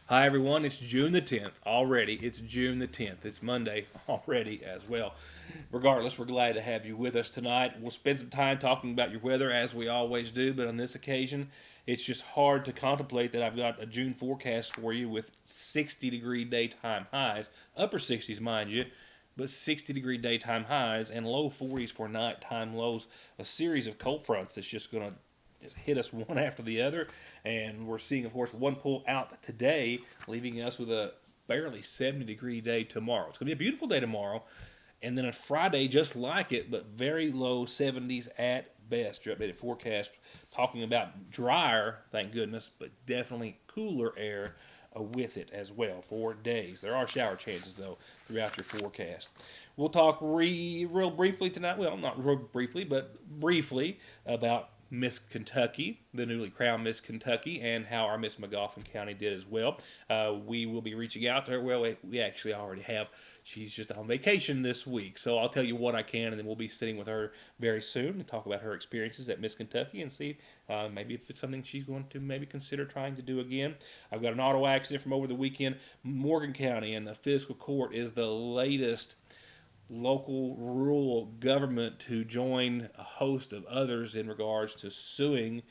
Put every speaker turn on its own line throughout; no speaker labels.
Hi, everyone. It's June the 10th already. It's June the 10th. It's Monday already as well. Regardless, we're glad to have you with us tonight. We'll spend some time talking about your weather as we always do, but on this occasion, it's just hard to contemplate that I've got a June forecast for you with 60-degree daytime highs, upper 60s, mind you, but 60-degree daytime highs and low 40s for nighttime lows. A series of cold fronts that's just going to just hit us one after the other. And we're seeing, of course, one pull out today, leaving us with a barely 70-degree day tomorrow. It's going to be a beautiful day tomorrow. And then a Friday just like it, but very low 70s at best. Your updated forecast talking about drier, thank goodness, but definitely cooler air with it as well for days. There are shower chances, though, throughout your forecast. We'll talk real briefly tonight. Well, not real briefly, but briefly about Miss Kentucky, the newly crowned Miss Kentucky, and how our Miss Magoffin County did as well. We will be reaching out to her. Well, we actually already have. She's just on vacation this week, so I'll tell you what I can, and then we'll be sitting with her very soon to talk about her experiences at Miss Kentucky and see maybe if it's something she's going to maybe consider trying to do again. I've got an auto accident from over the weekend. Morgan County and the fiscal court is the latest local rural government to join a host of others in regards to suing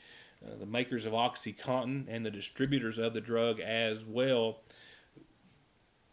the makers of OxyContin and the distributors of the drug as well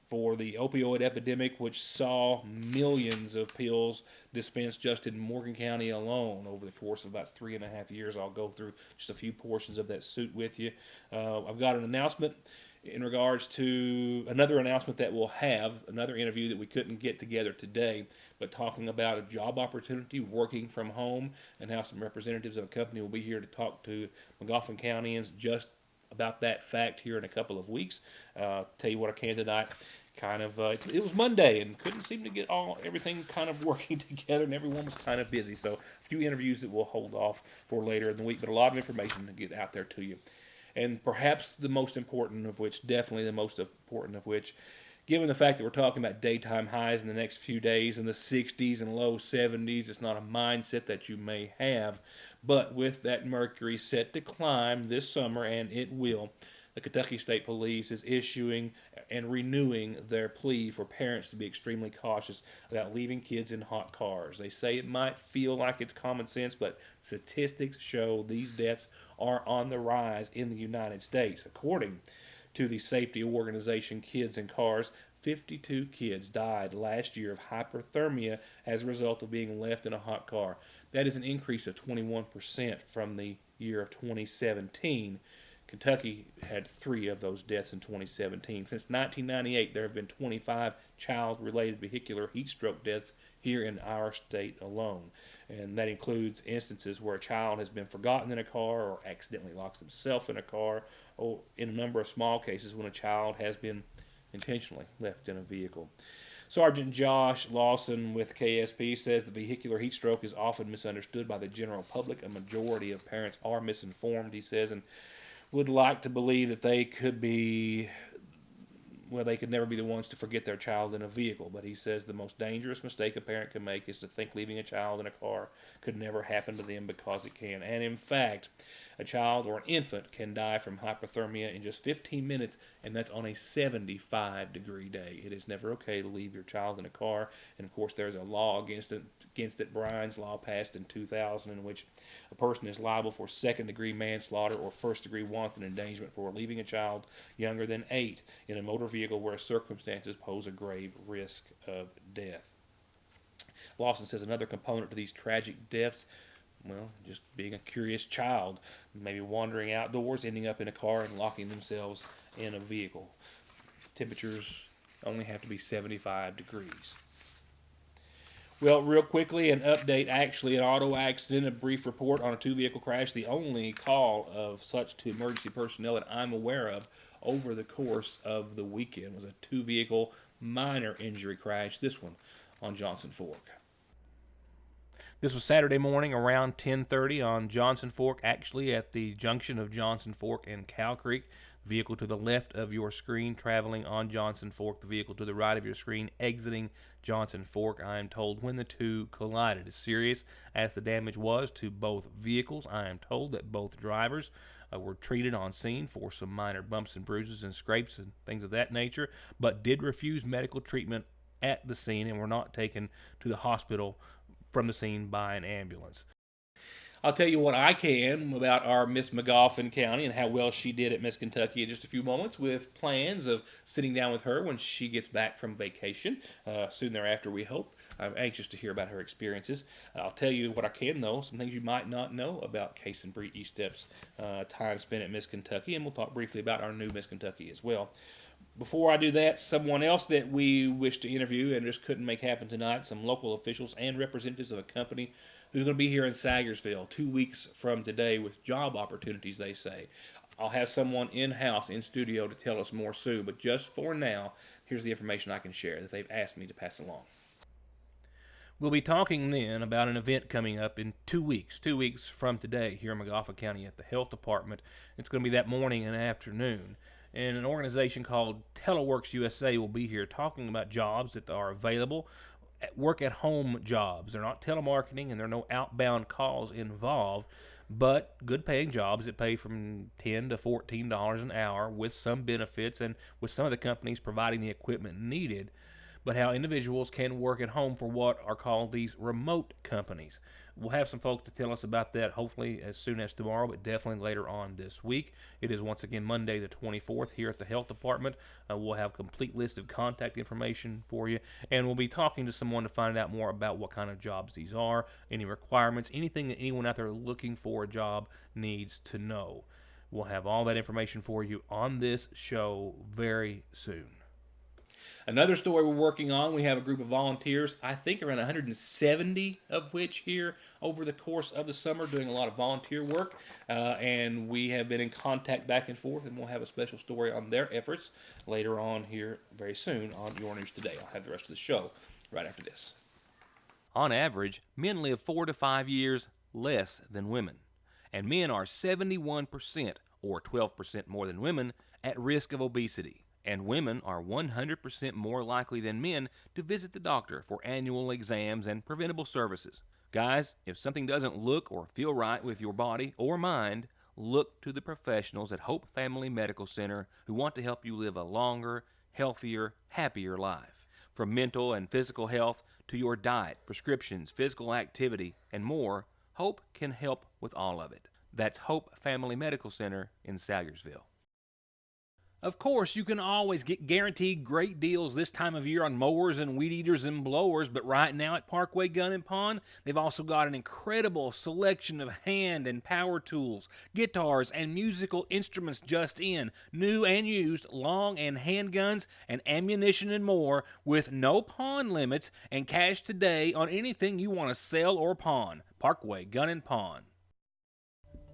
for the opioid epidemic, which saw millions of pills dispensed just in Morgan County alone over the course of about 3.5 years. I'll go through just a few portions of that suit with you. I've got an announcement in regards to another announcement that we'll have, another interview that we couldn't get together today, but talking about a job opportunity working from home and how some representatives of a company will be here to talk to Magoffin Countyans just about that fact here in a couple of weeks. Tell you what I can tonight. It was Monday and couldn't seem to get everything kind of working together, and everyone was kind of busy. So a few interviews that we'll hold off for later in the week, but a lot of information to get out there to you. And perhaps the most important of which, definitely the most important of which, given the fact that we're talking about daytime highs in the next few days in the 60s and low 70s, it's not a mindset that you may have. But with that mercury set to climb this summer, and it will, the Kentucky State Police is issuing and renewing their plea for parents to be extremely cautious about leaving kids in hot cars. They say it might feel like it's common sense, but statistics show these deaths are on the rise in the United States. According to the safety organization Kids in Cars, 52 kids died last year of hypothermia as a result of being left in a hot car. That is an increase of 21% from the year of 2017. Kentucky had 3 of those deaths in 2017. Since 1998, there have been 25 child-related vehicular heat stroke deaths here in our state alone. And that includes instances where a child has been forgotten in a car or accidentally locks himself in a car, or in a number of small cases when a child has been intentionally left in a vehicle. Sergeant Josh Lawson with KSP says the vehicular heat stroke is often misunderstood by the general public. A majority of parents are misinformed, he says, and would like to believe that they could never be the ones to forget their child in a vehicle. But he says the most dangerous mistake a parent can make is to think leaving a child in a car could never happen to them, because it can. And in fact, a child or an infant can die from hypothermia in just 15 minutes, and that's on a 75-degree day. It is never okay to leave your child in a car. And of course, there's a law against it. Bryan's Law passed in 2000, in which a person is liable for second-degree manslaughter or first-degree wanton endangerment for leaving a child younger than 8 in a motor vehicle where circumstances pose a grave risk of death. Lawson says another component to these tragic deaths, well, just being a curious child, maybe wandering outdoors, ending up in a car and locking themselves in a vehicle. Temperatures only have to be 75 degrees. Well, real quickly, an update, actually, an auto accident, a brief report on a 2-vehicle crash. The only call of such to emergency personnel that I'm aware of over the course of the weekend was a 2-vehicle minor injury crash, this one on Johnson Fork. This was Saturday morning around 10:30 on Johnson Fork, actually at the junction of Johnson Fork and Cow Creek. Vehicle to the left of your screen traveling on Johnson Fork. The vehicle to the right of your screen exiting Johnson Fork, I am told, when the two collided. As serious as the damage was to both vehicles, I am told that both drivers were treated on scene for some minor bumps and bruises and scrapes and things of that nature, but did refuse medical treatment at the scene and were not taken to the hospital from the scene by an ambulance. I'll tell you what I can about our Miss McGoffin County and how well she did at Miss Kentucky in just a few moments, with plans of sitting down with her when she gets back from vacation soon thereafter, we hope. I'm anxious to hear about her experiences. I'll tell you what I can know, some things you might not know about Case and Bree Estep's time spent at Miss Kentucky, and we'll talk briefly about our new Miss Kentucky as well. Before I do that, someone else that we wish to interview and just couldn't make happen tonight, some local officials and representatives of a company who's going to be here in Sagersville 2 weeks from today with job opportunities, they say. I'll have someone in-house, in studio, to tell us more soon, but just for now, here's the information I can share that they've asked me to pass along. We'll be talking then about an event coming up in 2 weeks from today here in McGoffin County at the Health Department. It's going to be that morning and afternoon. And an organization called Teleworks USA will be here talking about jobs that are available, work-at-home jobs. They're not telemarketing and there are no outbound calls involved, but good-paying jobs that pay from $10 to $14 an hour with some benefits and with some of the companies providing the equipment needed. But how individuals can work at home for what are called these remote companies. We'll have some folks to tell us about that hopefully as soon as tomorrow, but definitely later on this week. It is once again Monday the 24th here at the Health Department. We'll have a complete list of contact information for you, and we'll be talking to someone to find out more about what kind of jobs these are, any requirements, anything that anyone out there looking for a job needs to know. We'll have all that information for you on this show very soon. Another story we're working on, we have a group of volunteers, I think around 170 of which here over the course of the summer doing a lot of volunteer work, and we have been in contact back and forth, and we'll have a special story on their efforts later on here very soon on Your News Today. I'll have the rest of the show right after this. On average, men live 4 to 5 years less than women, and men are 71% or 12% more than women at risk of obesity. And women are 100% more likely than men to visit the doctor for annual exams and preventable services. Guys, if something doesn't look or feel right with your body or mind, look to the professionals at Hope Family Medical Center who want to help you live a longer, healthier, happier life. From mental and physical health to your diet, prescriptions, physical activity, and more, Hope can help with all of it. That's Hope Family Medical Center in Sagersville. Of course, you can always get guaranteed great deals this time of year on mowers and weed eaters and blowers, but right now at Parkway Gun and Pawn, they've also got an incredible selection of hand and power tools, guitars, and musical instruments just in, new and used, long and handguns, and ammunition and more, with no pawn limits and cash today on anything you want to sell or pawn. Parkway Gun and Pawn.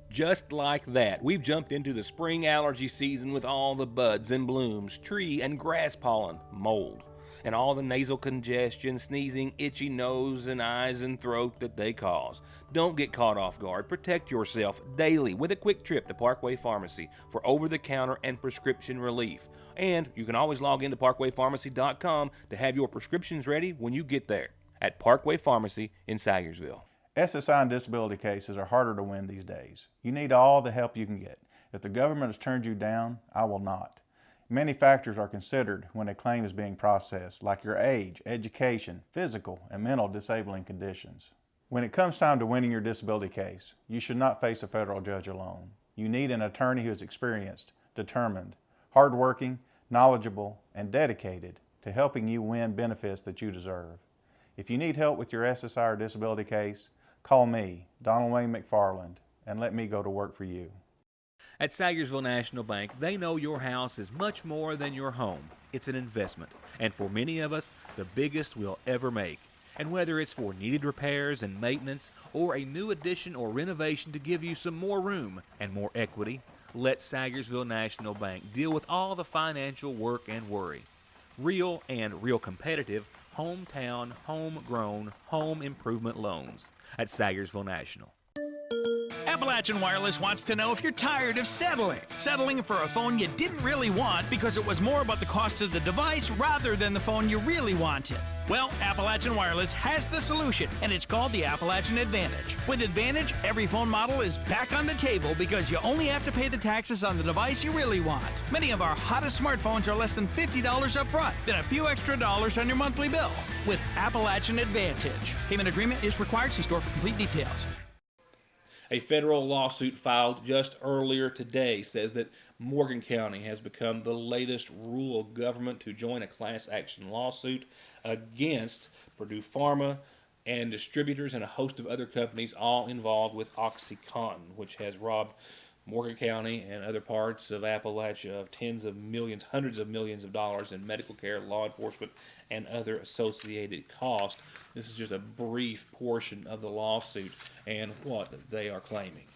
Just like that, we've jumped into the spring allergy season with all the buds and blooms, tree and grass pollen, mold, and all the nasal congestion, sneezing, itchy nose and eyes and throat that they cause. Don't get caught off guard. Protect yourself daily with a quick trip to Parkway Pharmacy for over-the-counter and prescription relief. And you can always log into parkwaypharmacy.com to have your prescriptions ready when you get there at Parkway Pharmacy in Sagersville.
SSI and disability cases are harder to win these days. You need all the help you can get. If the government has turned you down, I will not. Many factors are considered when a claim is being processed, like your age, education, physical, and mental disabling conditions. When it comes time to winning your disability case, you should not face a federal judge alone. You need an attorney who is experienced, determined, hardworking, knowledgeable, and dedicated to helping you win benefits that you deserve. If you need help with your SSI or disability case, call me, Donald Wayne McFarland, and let me go to work for you.
At Sagersville National Bank, they know your house is much more than your home. It's an investment, and for many of us, the biggest we'll ever make. And whether it's for needed repairs and maintenance, or a new addition or renovation to give you some more room and more equity, let Sagersville National Bank deal with all the financial work and worry. Real and real competitive, hometown, homegrown, home improvement loans at Sagersville National.
Appalachian Wireless wants to know if you're tired of settling for a phone you didn't really want because it was more about the cost of the device rather than the phone you really wanted. Well, Appalachian Wireless has the solution, and it's called the Appalachian Advantage. With Advantage, every phone model is back on the table because you only have to pay the taxes on the device you really want. Many of our hottest smartphones are less than $50 up front, then a few extra dollars on your monthly bill. With Appalachian Advantage. Payment agreement is required. See store for complete details.
A federal lawsuit filed just earlier today says that Morgan County has become the latest rural government to join a class action lawsuit against Purdue Pharma and distributors and a host of other companies, all involved with OxyContin, which has robbed Morgan County and other parts of Appalachia of tens of millions, hundreds of millions of dollars in medical care, law enforcement, and other associated costs. This is just a brief portion of the lawsuit and what they are claiming.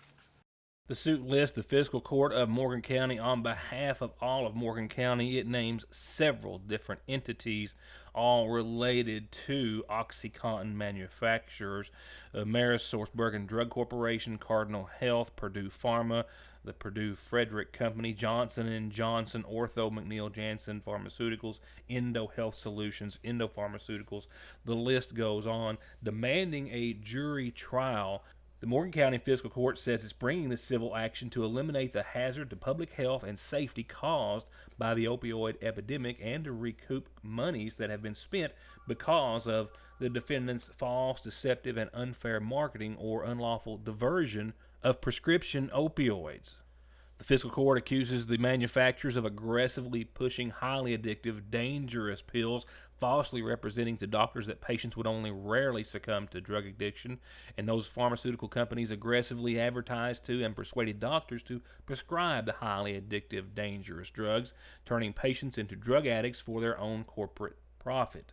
The suit lists the fiscal court of Morgan County on behalf of all of Morgan County. It names several different entities, all related to OxyContin manufacturers: AmerisourceBergen Drug Corporation, Cardinal Health, Purdue Pharma, the Purdue Frederick Company, Johnson & Johnson, Ortho McNeil Janssen Pharmaceuticals, Endo Health Solutions, Endo Pharmaceuticals. The list goes on, demanding a jury trial. The Morgan County Fiscal Court says it's bringing this civil action to eliminate the hazard to public health and safety caused by the opioid epidemic and to recoup monies that have been spent because of the defendant's false, deceptive, and unfair marketing or unlawful diversion of prescription opioids. The fiscal court accuses the manufacturers of aggressively pushing highly addictive, dangerous pills, falsely representing to doctors that patients would only rarely succumb to drug addiction, and those pharmaceutical companies aggressively advertised to and persuaded doctors to prescribe the highly addictive, dangerous drugs, turning patients into drug addicts for their own corporate profit.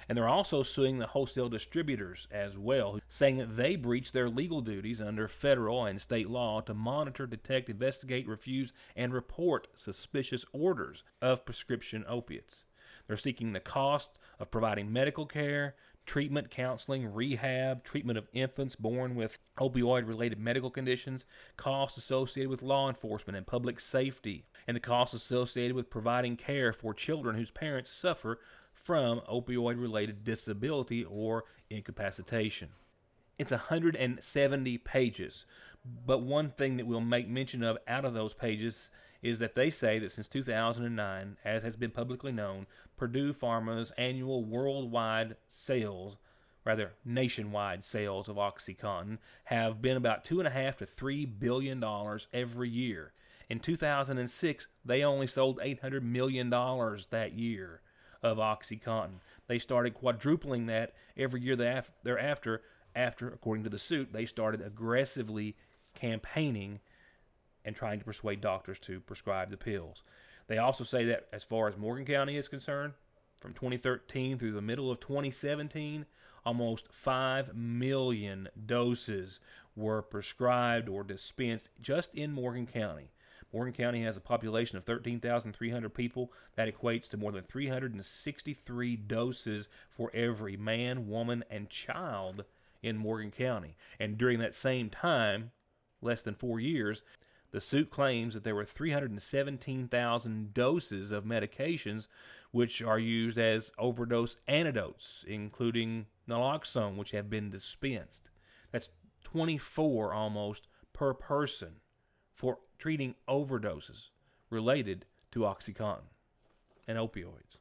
And they're also suing the wholesale distributors as well, saying that they breached their legal duties under federal and state law to monitor, detect, investigate, refuse, and report suspicious orders of prescription opiates. They're seeking the cost of providing medical care, treatment, counseling, rehab, treatment of infants born with opioid-related medical conditions, costs associated with law enforcement and public safety, and the costs associated with providing care for children whose parents suffer from opioid-related disability or incapacitation. It's 170 pages, but one thing that we'll make mention of out of those pages is that they say that since 2009, as has been publicly known, Purdue Pharma's annual nationwide sales of OxyContin have been about $2.5 to $3 billion every year. In 2006, they only sold $800 million that year of OxyContin. They started quadrupling that every year thereafter. After, according to the suit, they started aggressively campaigning and trying to persuade doctors to prescribe the pills. They also say that as far as Morgan County is concerned, from 2013 through the middle of 2017, almost 5 million doses were prescribed or dispensed just in Morgan County. Morgan County has a population of 13,300 people. That equates to more than 363 doses for every man, woman, and child in Morgan County. And during that same time, less than 4 years, the suit claims that there were 317,000 doses of medications which are used as overdose antidotes, including naloxone, which have been dispensed. That's 24 almost per person for treating overdoses related to OxyContin and opioids.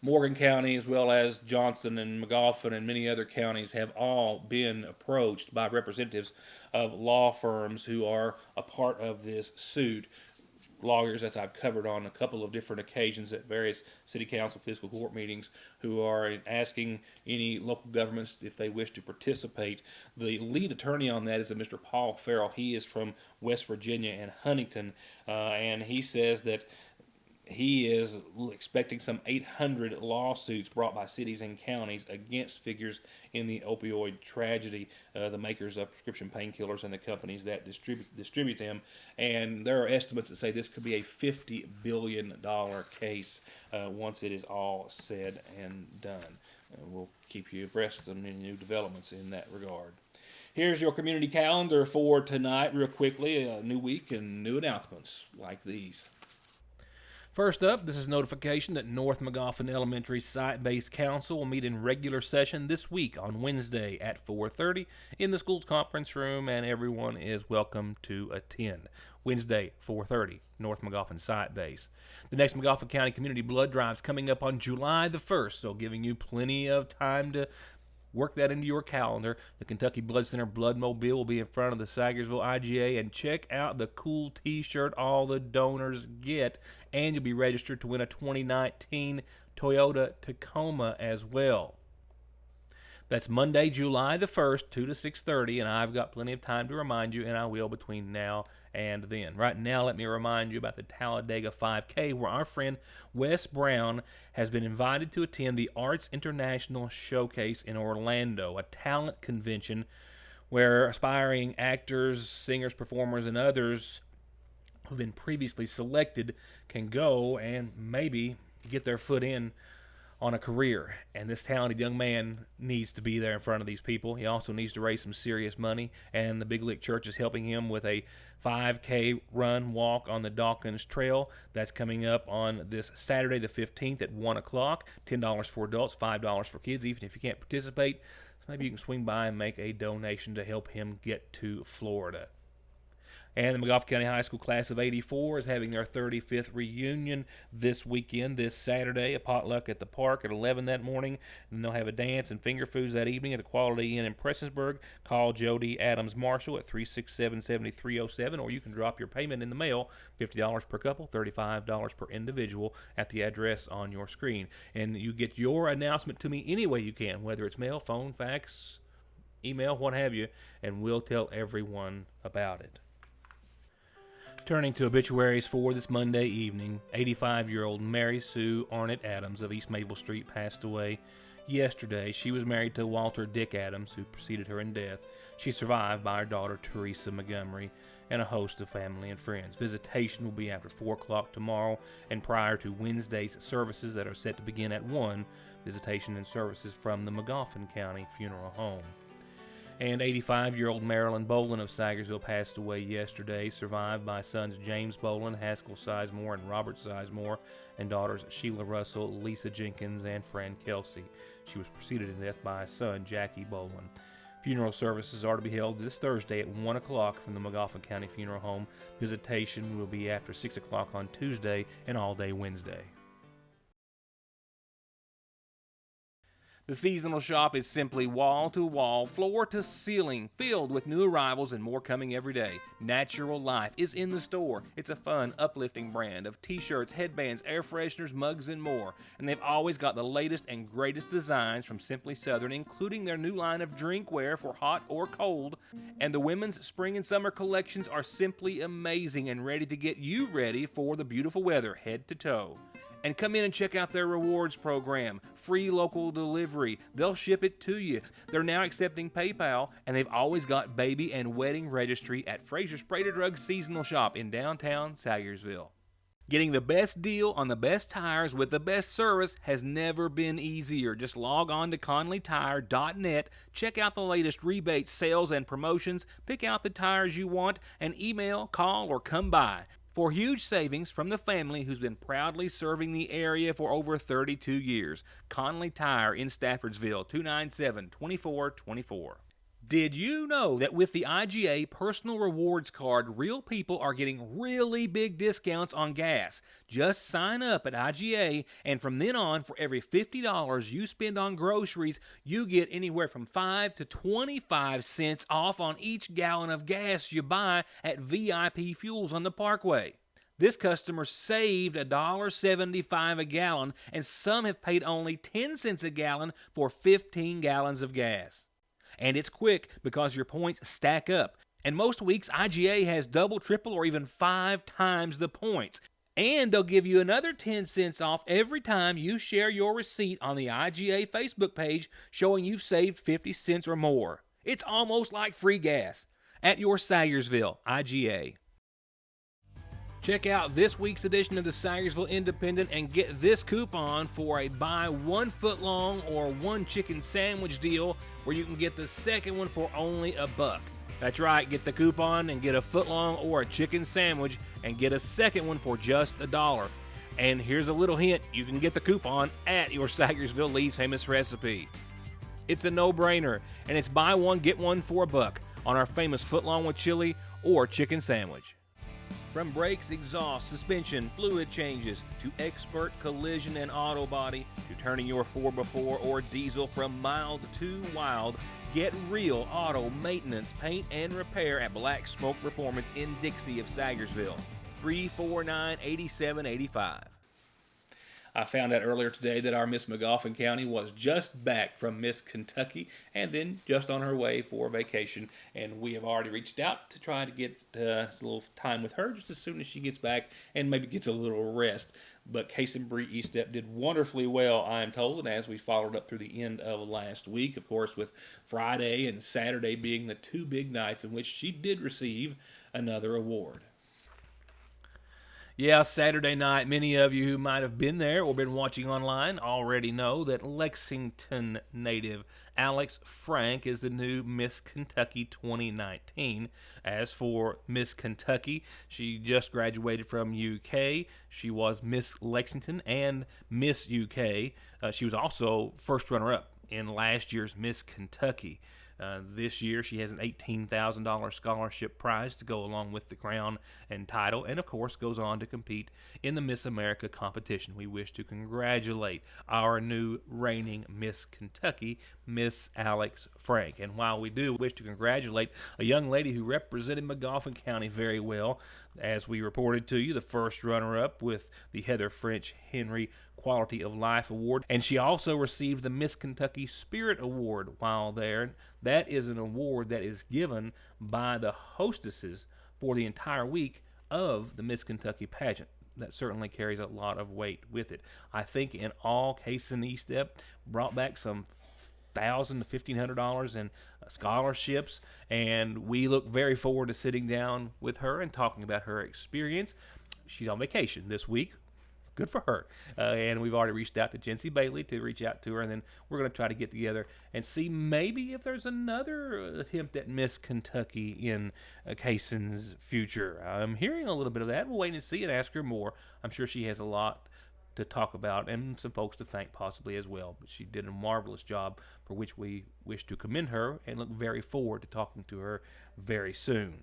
Morgan County, as well as Johnson and McGoffin and many other counties, have all been approached by representatives of law firms who are a part of this suit. Lawyers, as I've covered on a couple of different occasions at various city council fiscal court meetings, who are asking any local governments if they wish to participate. The lead attorney on that is a Mr. Paul Farrell. He is from West Virginia and Huntington, and he says that he is expecting some 800 lawsuits brought by cities and counties against figures in the opioid tragedy, the makers of prescription painkillers and the companies that distribute them. And there are estimates that say this could be a $50 billion case once it is all said and done. We'll keep you abreast of any new developments in that regard. Here's your community calendar for tonight, real quickly. A new week and new announcements like these. First up, this is notification that North Magoffin Elementary Site-Based Council will meet in regular session this week on Wednesday at 4:30 in the school's conference room, and everyone is welcome to attend. Wednesday, 4:30, North Magoffin Site-Base. The next Magoffin County Community Blood Drive is coming up on July the 1st, so giving you plenty of time to work that into your calendar. The Kentucky Blood Center Blood Mobile will be in front of the Sagersville IGA, and check out the cool t-shirt all the donors get, and you'll be registered to win a 2019 Toyota Tacoma as well. That's Monday, July the 1st, 2 to 6:30, and I've got plenty of time to remind you, and I will between now and then. Right now, let me remind you about the Talladega 5K, where our friend Wes Brown has been invited to attend the Arts International Showcase in Orlando, a talent convention where aspiring actors, singers, performers, and others who've been previously selected can go and maybe get their foot in on a career. And this talented young man needs to be there in front of these people. He also needs to raise some serious money, and the Big Lick Church is helping him with a 5K run walk on the Dawkins Trail. That's coming up on this Saturday the 15th at 1 o'clock. $10 for adults, $5 for kids, even if you can't participate. So maybe you can swing by and make a donation to help him get to Florida. And the Magoffin County High School class of 84 is having their 35th reunion this weekend, this Saturday. A potluck at the park at 11 that morning. And they'll have a dance and finger foods that evening at the Quality Inn in Prestonsburg. Call Jody Adams Marshall at 367-7307, or you can drop your payment in the mail, $50 per couple, $35 per individual, at the address on your screen. And you get your announcement to me any way you can, whether it's mail, phone, fax, email, what have you, and we'll tell everyone about it. Turning to obituaries for this Monday evening, 85-year-old Mary Sue Arnett Adams of East Maple Street passed away yesterday. She was married to Walter Dick Adams, who preceded her in death. She's survived by her daughter Teresa Montgomery and a host of family and friends. Visitation will be after 4 o'clock tomorrow and prior to Wednesday's services that are set to begin at 1. Visitation and services from the Magoffin County Funeral Home. And 85-year-old Marilyn Boland of Sagersville passed away yesterday, survived by sons James Boland, Haskell Sizemore, and Robert Sizemore, and daughters Sheila Russell, Lisa Jenkins, and Fran Kelsey. She was preceded in death by a son, Jackie Boland. Funeral services are to be held this Thursday at 1 o'clock from the Magoffin County Funeral Home. Visitation will be after 6 o'clock on Tuesday and all day Wednesday. The seasonal shop is simply wall-to-wall, floor-to-ceiling, filled with new arrivals and more coming every day. Natural Life is in the store. It's a fun, uplifting brand of t-shirts, headbands, air fresheners, mugs, and more. And they've always got the latest and greatest designs from Simply Southern, including their new line of drinkware for hot or cold. And the women's spring and summer collections are simply amazing and ready to get you ready for the beautiful weather, head to toe. And come in and check out their rewards program. Free local delivery. They'll ship it to you. They're now accepting PayPal, and they've always got baby and wedding registry at Fraser's Prater Drugs Seasonal Shop in downtown Sagersville. Getting the best deal on the best tires with the best service has never been easier. Just log on to ConleyTire.net, check out the latest rebates, sales, and promotions, pick out the tires you want, and email, call, or come by. For huge savings from the family who's been proudly serving the area for over 32 years. Conley Tire in Staffordsville, 297-2424. Did you know that with the IGA Personal Rewards Card, real people are getting really big discounts on gas? Just sign up at IGA, and from then on, for every $50 you spend on groceries, you get anywhere from 5 to 25 cents off on each gallon of gas you buy at VIP Fuels on the Parkway. This customer saved $1.75 a gallon, and some have paid only 10 cents a gallon for 15 gallons of gas. And it's quick because your points stack up. And most weeks, IGA has double, triple, or even 5 times the points. And they'll give you another 10 cents off every time you share your receipt on the IGA Facebook page showing you've saved 50 cents or more. It's almost like free gas at your Sayersville IGA. Check out this week's edition of the Sayersville Independent and get this coupon for a buy 1 foot-long or 1 chicken sandwich deal where you can get the second one for only $1. That's right, get the coupon and get a foot-long or a chicken sandwich and get a second one for just $1. And here's a little hint, you can get the coupon at your Sayersville Lee's Famous Recipe. It's a no-brainer, and it's buy one, get one for $1 on our famous foot-long with chili or chicken sandwich. From brakes, exhaust, suspension, fluid changes, to expert collision and auto body, to turning your 4x4 or diesel from mild to wild, get real auto maintenance, paint, and repair at Black Smoke Performance in Dixie of Sayersville. 349-8785. I found out earlier today that our Miss Magoffin County was just back from Miss Kentucky and then just on her way for vacation. And we have already reached out to try to get a little time with her just as soon as she gets back and maybe gets a little rest. But Kaysen Bree Estep did wonderfully well, I am told, and as we followed up through the end of last week, of course, with Friday and Saturday being the 2 big nights in which she did receive another award. Yeah, Saturday night, many of you who might have been there or been watching online already know that Lexington native Alex Frank is the new Miss Kentucky 2019. As for Miss Kentucky, she just graduated from UK. She was Miss Lexington and Miss UK. She was also first runner-up in last year's Miss Kentucky. This year, she has an $18,000 scholarship prize to go along with the crown and title, and of course goes on to compete in the Miss America competition. We wish to congratulate our new reigning Miss Kentucky, Miss Alex Frank. And while we do wish to congratulate a young lady who represented Magoffin County very well, as we reported to you, the first runner-up with the Heather French Henry Quality of Life Award, and she also received the Miss Kentucky Spirit Award while there. That is an award that is given by the hostesses for the entire week of the Miss Kentucky pageant. That certainly carries a lot of weight with it. I think in all, Kaysen Estep brought back some $1,000 to $1,500 in scholarships, and we look very forward to sitting down with her and talking about her experience. She's on vacation this week. Good for her. And we've already reached out to Jency Bailey to reach out to her, and then we're going to try to get together and see maybe if there's another attempt at Miss Kentucky in Kaysen's future. I'm hearing a little bit of that. We'll wait and see and ask her more. I'm sure she has a lot to talk about and some folks to thank possibly as well. But she did a marvelous job for which we wish to commend her and look very forward to talking to her very soon.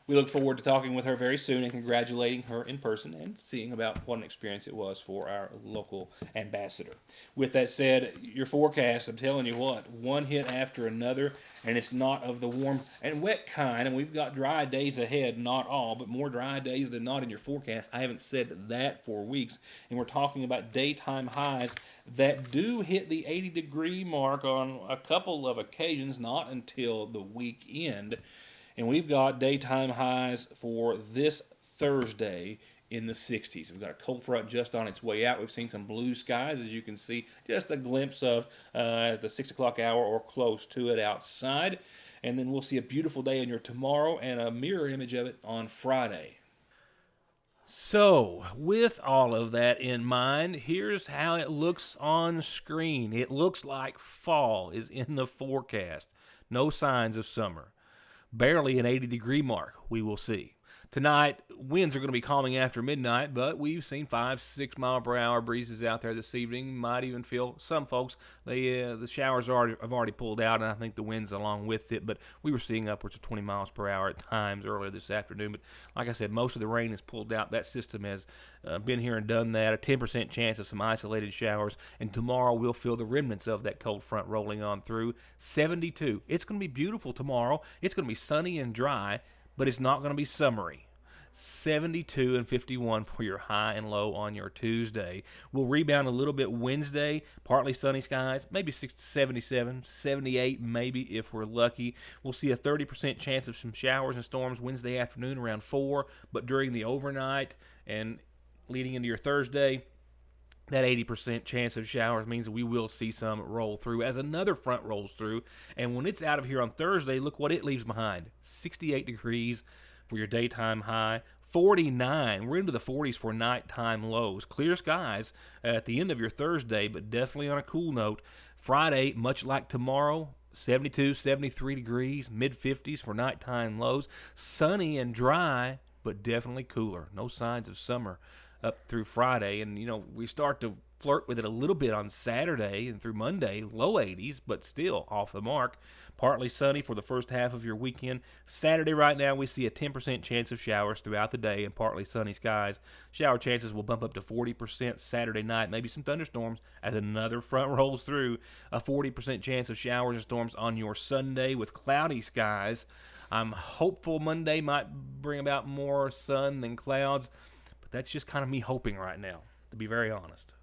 We look forward to talking with her very soon and congratulating her in person and seeing about what an experience it was for our local ambassador. With that said, your forecast, I'm telling you what, one hit after another, and it's not of the warm and wet kind, and we've got dry days ahead, not all, but more dry days than not in your forecast. I haven't said that for weeks, and we're talking about daytime highs that do hit the 80-degree mark on a couple of occasions, not until the weekend. And we've got daytime highs for this Thursday in the 60s. We've got a cold front just on its way out. We've seen some blue skies, as you can see, just a glimpse of at the 6 o'clock hour or close to it outside. And then we'll see a beautiful day on your tomorrow and a mirror image of it on Friday. So, with all of that in mind, here's how it looks on screen. It looks like fall is in the forecast. No signs of summer. Barely an 80-degree mark, we will see. Tonight, winds are going to be calming after midnight, but we've seen 5-6 mile per hour breezes out there this evening. Might even feel some folks, the showers have already pulled out, and I think the winds along with it, but we were seeing upwards of 20 miles per hour at times earlier this afternoon. But like I said, most of the rain is pulled out. That system has been here and done that. A 10% chance of some isolated showers, and tomorrow we'll feel the remnants of that cold front rolling on through. 72. It's going to be beautiful tomorrow. It's going to be sunny and dry, but it's not going to be summery. 72 and 51 for your high and low on your Tuesday. We'll rebound a little bit Wednesday, partly sunny skies, maybe 77, 78 maybe if we're lucky. We'll see a 30% chance of some showers and storms Wednesday afternoon around 4, but during the overnight and leading into your Thursday, that 80% chance of showers means we will see some roll through as another front rolls through. And when it's out of here on Thursday, look what it leaves behind. 68 degrees for your daytime high, 49. We're into the 40s for nighttime lows. Clear skies at the end of your Thursday, but definitely on a cool note. Friday, much like tomorrow, 72, 73 degrees, mid-50s for nighttime lows. Sunny and dry, but definitely cooler. No signs of summer up through Friday. And, we start to flirt with it a little bit on Saturday and through Monday, low 80s, but still off the mark. Partly sunny for the first half of your weekend. Saturday right now we see a 10% chance of showers throughout the day and partly sunny skies. Shower chances will bump up to 40% Saturday night, maybe some thunderstorms as another front rolls through. A 40% chance of showers and storms on your Sunday with cloudy skies. I'm hopeful Monday might bring about more sun than clouds, but that's just kind of me hoping right now, to be very honest.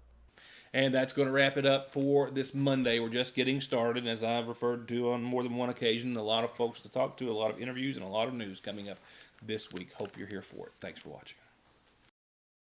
And that's going to wrap it up for this Monday. We're just getting started. As I've referred to on more than one occasion, a lot of folks to talk to, a lot of interviews, and a lot of news coming up this week. Hope you're here for it. Thanks for watching.